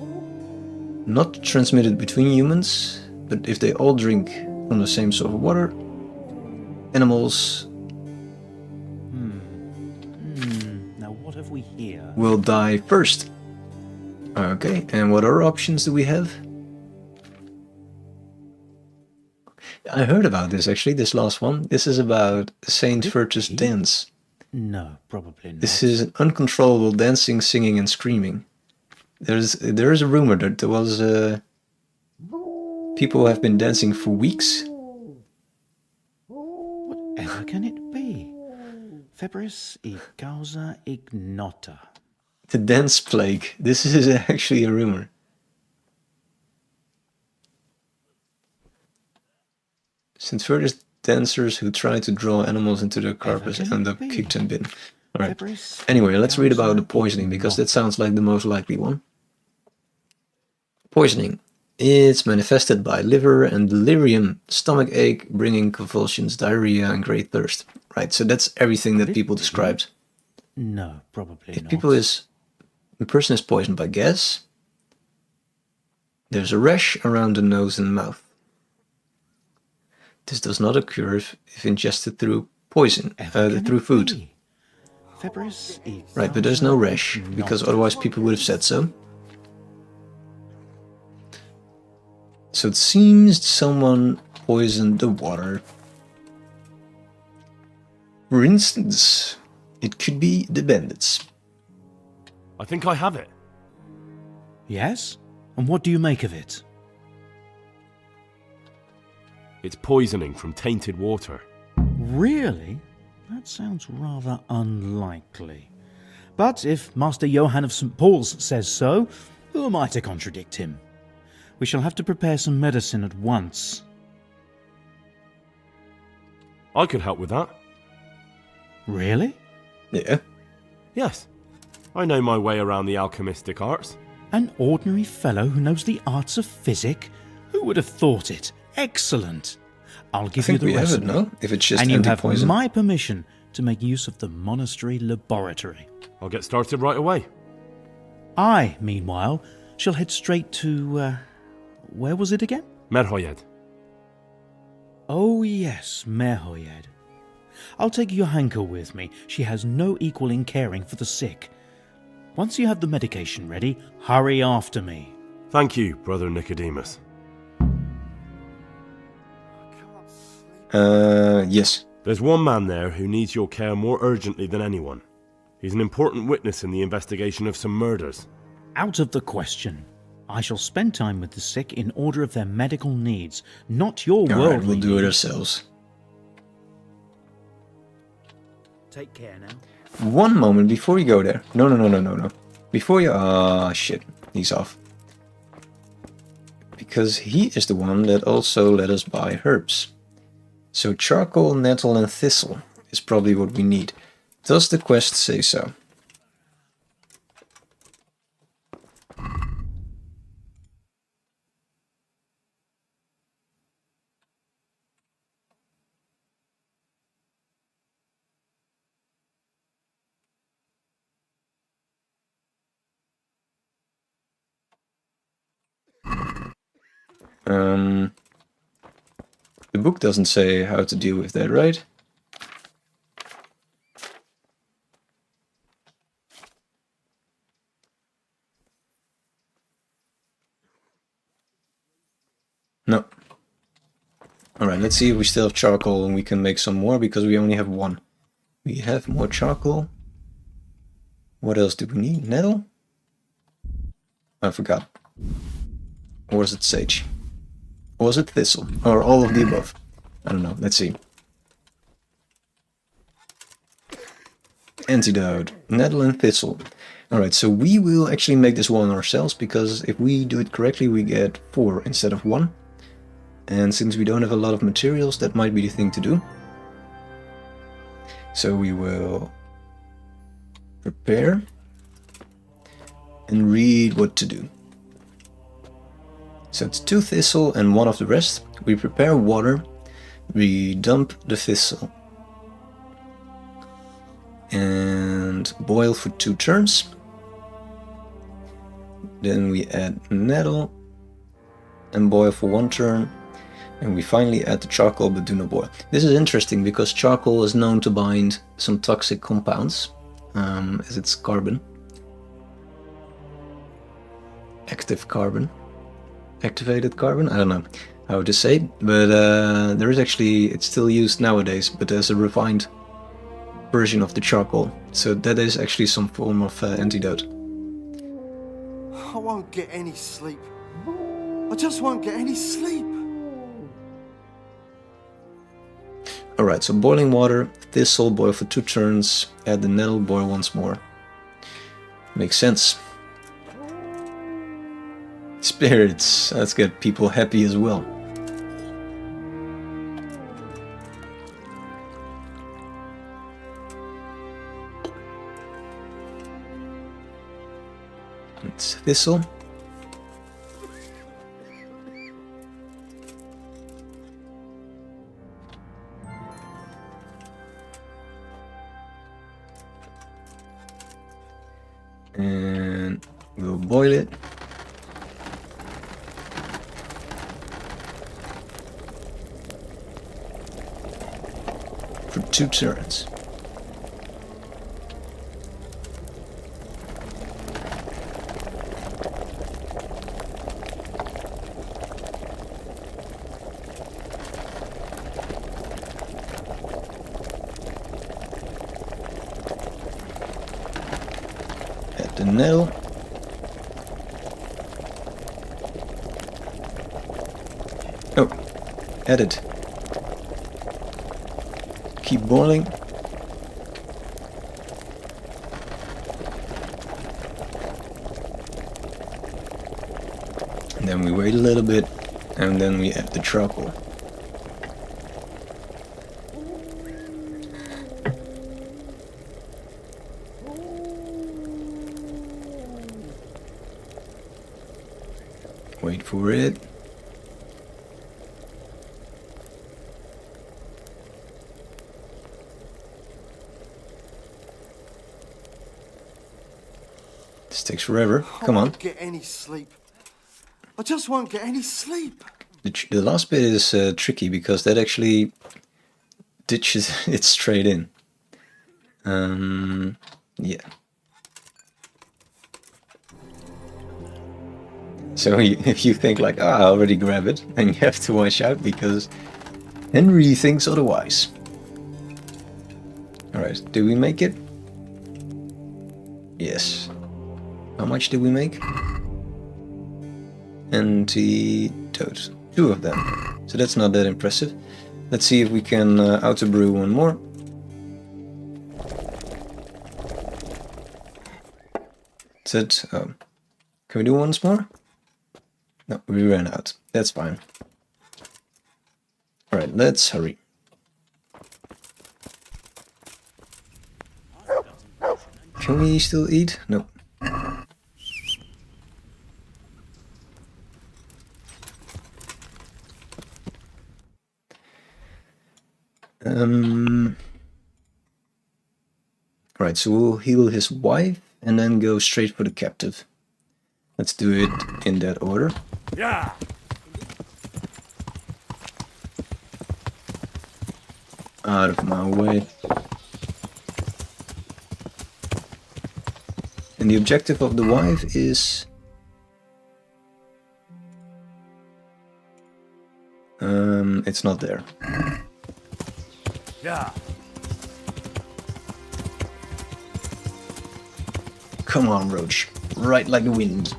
not transmitted between humans, but if they all drink from the same source of water, animals what have we here? will die first. Okay, and what other options do we have? I heard about this actually, this last one. This is about Saint Virtus dance. No, probably not. This is an uncontrollable dancing, singing, and screaming. There is a rumor that there was people have been dancing for weeks. Whatever can it be? Febris e causa ignota. The dance plague. This is actually a rumor. Saint Virtus dancers who try to draw animals into their carpets end up kicked and bin. Alright. Anyway, let's read about the poisoning, because that sounds like the most likely one. Poisoning. It's manifested by liver and delirium, stomach ache, bringing convulsions, diarrhea, and great thirst. Right, so that's everything that people described. No, probably If not. the person is poisoned by gas, there's a rash around the nose and mouth. This does not occur if ingested through poison, through food. Febris e Right, but there's no rash, because otherwise people would have said so. So it seems someone poisoned the water. For instance, it could be the bandits. I think I have it. Yes? And what do you make of it? It's poisoning from tainted water. Really? That sounds rather unlikely. But if Master Johann of St. Paul's says so, who am I to contradict him? We shall have to prepare some medicine at once. I could help with that. Really? Yeah. Yes. I know my way around the alchemistic arts. An ordinary fellow who knows the arts of physic? Who would have thought it? Excellent. I'll give you the we have recipe. it, no? If it's just and you have anti-poison. my permission to make use of the monastery laboratory. I'll get started right away. I, meanwhile, shall head straight to, where was it again? Merhojed. Oh yes, Merhojed. I'll take Johanka with me. She has no equal in caring for the sick. Once you have the medication ready, hurry after me. Thank you, Brother Nicodemus. Yes. There's one man there who needs your care more urgently than anyone. He's an important witness in the investigation of some murders. Out of the question. I shall spend time with the sick in order of their medical needs, not your worldly Alright, we'll do it needs. ourselves. Take care now. One moment before you go there. No. Before you... Ah, shit. He's off. Because he is the one that also let us buy herbs. So charcoal, nettle and thistle is probably what we need. Does the quest say so? The book doesn't say how to deal with that, right? No. Alright, let's see if we still have charcoal and we can make some more, because we only have one. We have more charcoal. What else do we need? Nettle? I forgot. Or was it sage? Or was it thistle? Or all of the above? I don't know. Let's see. Antidote. Nettle and thistle. Alright, so we will actually make this one ourselves, because if we do it correctly we get 4 instead of 1. And since we don't have a lot of materials, that might be the thing to do. So we will prepare and read what to do. So it's 2 thistle and 1 of the rest. We prepare water, we dump the thistle and boil for 2 turns. Then we add nettle and boil for 1 turn. And we finally add the charcoal, but do not boil. This is interesting because charcoal is known to bind some toxic compounds. as it's carbon. Active carbon. Activated carbon? I don't know how to say, but there is actually, it's still used nowadays, but as a refined version of the charcoal. So that is actually some form of antidote. I won't get any sleep. I just won't get any sleep. Alright, so boiling water, thistle, boil for 2 turns, add the nettle, boil once more. Makes sense. Spirits, let's get people happy as well. It's thistle. And we'll boil it. For 2 turns. Add the nettle. Oh, add it. Keep boiling. And then we wait a little bit, and then we add the charcoal. Wait for it. This takes forever. Come on. I won't get any sleep. I just won't get any sleep. The last bit is tricky because that actually ditches it straight in. Yeah. So if you think like, I already grab it, then you have to watch out because Henry thinks otherwise. Alright, do we make it? Yes. How much did we make? Antidote. 2 of them. So that's not that impressive. Let's see if we can auto-brew one more. That's it. Can we do once more? No, we ran out. That's fine. Alright, let's hurry. Can we still eat? No. Right, so we'll heal his wife and then go straight for the captive. Let's do it in that order. Yeah. Out of my way. And the objective of the wife is... it's not there. Yeah. Come on, Roach. Right like the wind.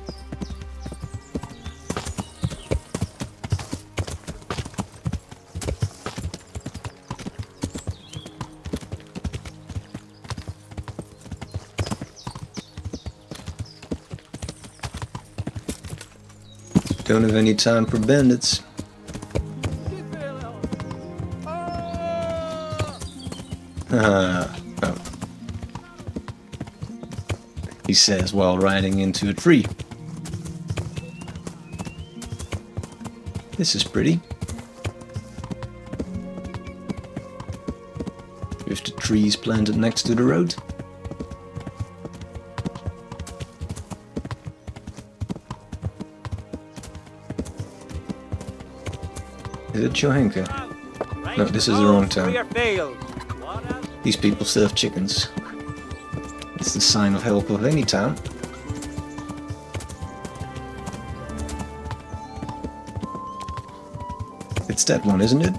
Don't have any time for bandits. Oh. He says while riding into a tree. This is pretty. With the trees planted next to the road. Is it Johanka? No, this is the wrong town. These people still have chickens. That's the sign of help of any town. It's that one, isn't it?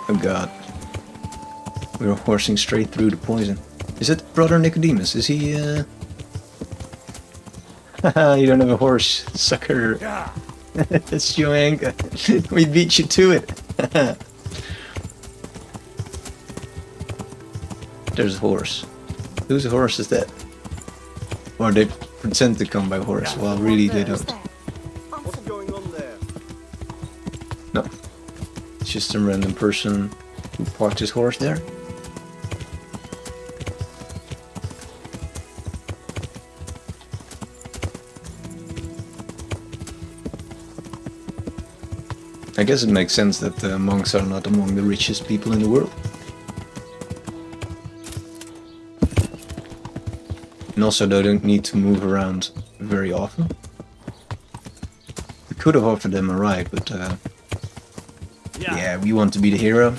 Oh god. We're horsing straight through the poison. Is it Brother Nicodemus? Is he, Haha, you don't have a horse, sucker. That's your anger. We beat you to it. There's a horse. Whose horse is that? Or they pretend to come by horse, while really they don't. What's going on there? No. It's just a random person who parked his horse there. I guess it makes sense that the monks are not among the richest people in the world. And also they don't need to move around very often. We could have offered them a ride, but yeah, we want to be the hero.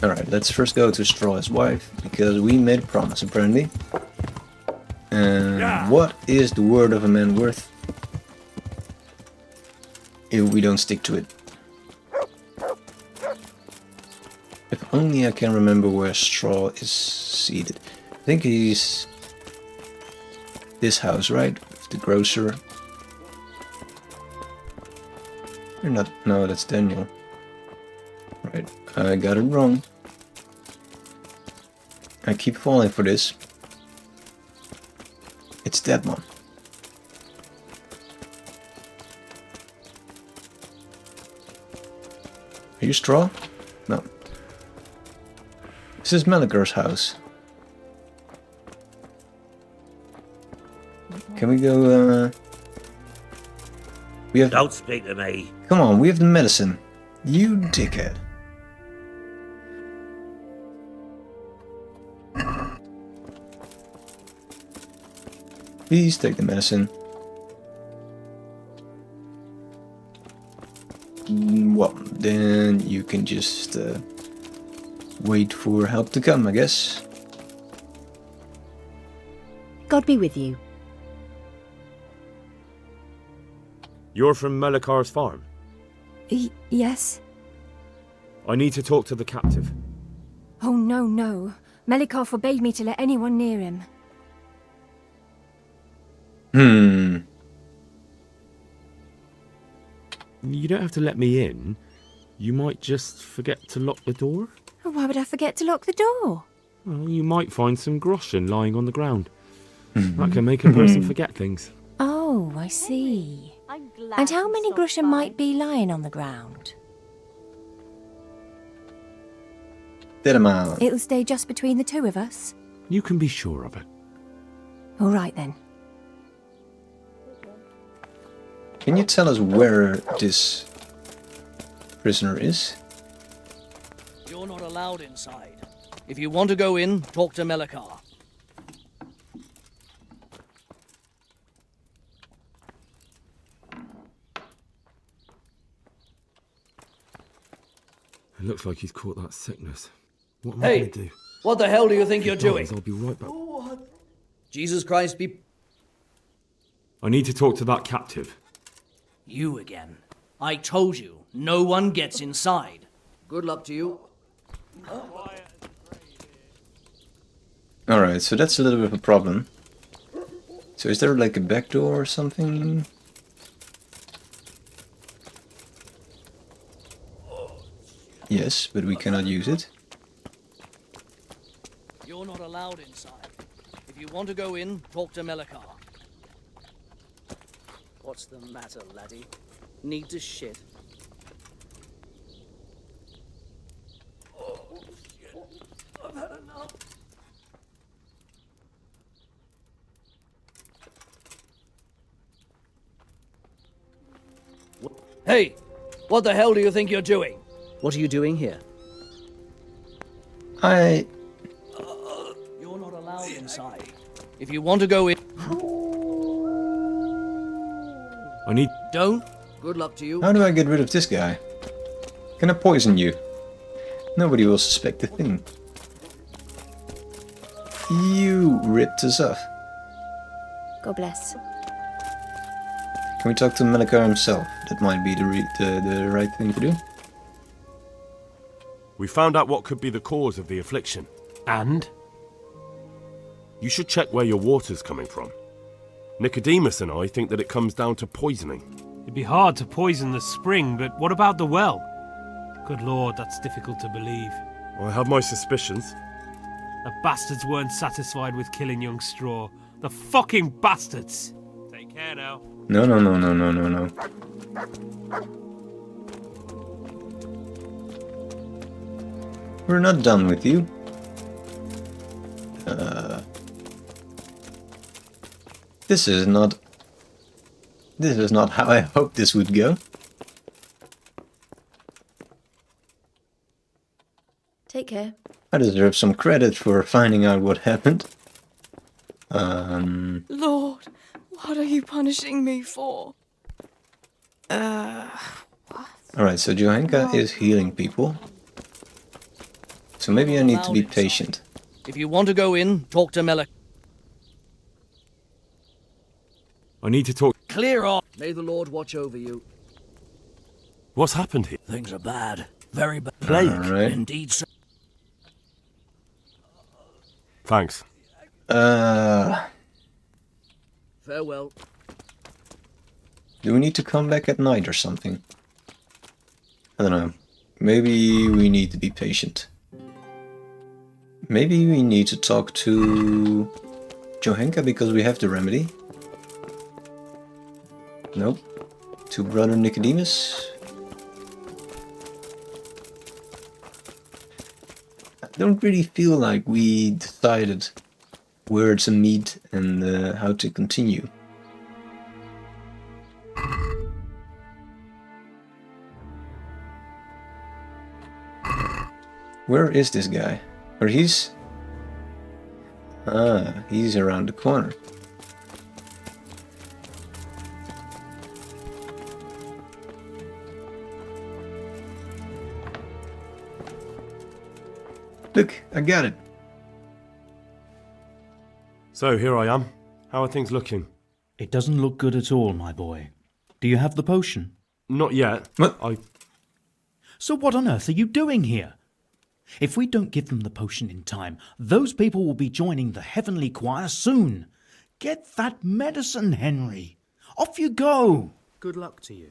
Alright, let's first go to Straw's wife, because we made a promise apparently. And what is the word of a man worth if we don't stick to it? If only I can remember where Straw is seated. I think he's this house, right? The grocer. You're not. No, that's Daniel. Right, I got it wrong. I keep falling for this. It's that one. Are you Straw? No. This is Melikar's house. Can we go, we have... Don't speak to me. Come on, we have the medicine. You dickhead. Please take the medicine. Well, then you can just wait for help to come, I guess. God be with you. You're from Melikar's farm? Yes? I need to talk to the captive. Oh, no, no. Melikar forbade me to let anyone near him. You don't have to let me in. You might just forget to lock the door. Why would I forget to lock the door? Well, you might find some groschen lying on the ground. That can make a person forget things. Oh, I see. And how many groschen might be lying on the ground? That amount. It'll stay just between the two of us. You can be sure of it. All right then. Can you tell us where this prisoner is? You're not allowed inside. If you want to go in, talk to Melikar. It looks like he's caught that sickness. What am I Hey, going to do? what the hell do you think you're doing? I'll be right back. Jesus Christ be... I need to talk to that captive. You again. I told you, no one gets inside. Good luck to you. Alright, so that's a little bit of a problem. So is there like a back door or something? Yes, but we cannot use it. You're not allowed inside. If you want to go in, talk to Melikar. What's the matter, laddie? Need to shit? I've had enough. Hey, what the hell do you think you're doing? What are you doing here? You're not allowed inside. If you want to go in... I need... Don't Good luck to you. How do I get rid of this guy? Can I poison you? Nobody will suspect a thing. You ripped us off. God bless. Can we talk to Melikar himself? That might be the right thing to do. We found out what could be the cause of the affliction. And? You should check where your water's coming from. Nicodemus and I think that it comes down to poisoning. It'd be hard to poison the spring, but what about the well? Good lord, that's difficult to believe. I have my suspicions. The bastards weren't satisfied with killing young Straw. The fucking bastards! Take care now. No. We're not done with you. This is not how I hoped this would go. Take care. I deserve some credit for finding out what happened. Lord, what are you punishing me for? Alright, so Johanka is healing people. So maybe I need to be patient. If you want to go in, talk to Melik. I need to talk. Clear off. May the Lord watch over you. What's happened here? Things are bad. Very bad. Plague. Alright. Indeed, sir. Thanks. Farewell. Do we need to come back at night or something? I don't know. Maybe we need to be patient. Maybe we need to talk to Johanka because we have the remedy. Nope. To Brother Nicodemus. I don't really feel like we decided where to meet and how to continue. Where is this guy? Or he's... Ah, he's around the corner. Look, I got it. So, here I am. How are things looking? It doesn't look good at all, my boy. Do you have the potion? Not yet. What? So what on earth are you doing here? If we don't give them the potion in time, those people will be joining the heavenly choir soon. Get that medicine, Henry. Off you go. Good luck to you.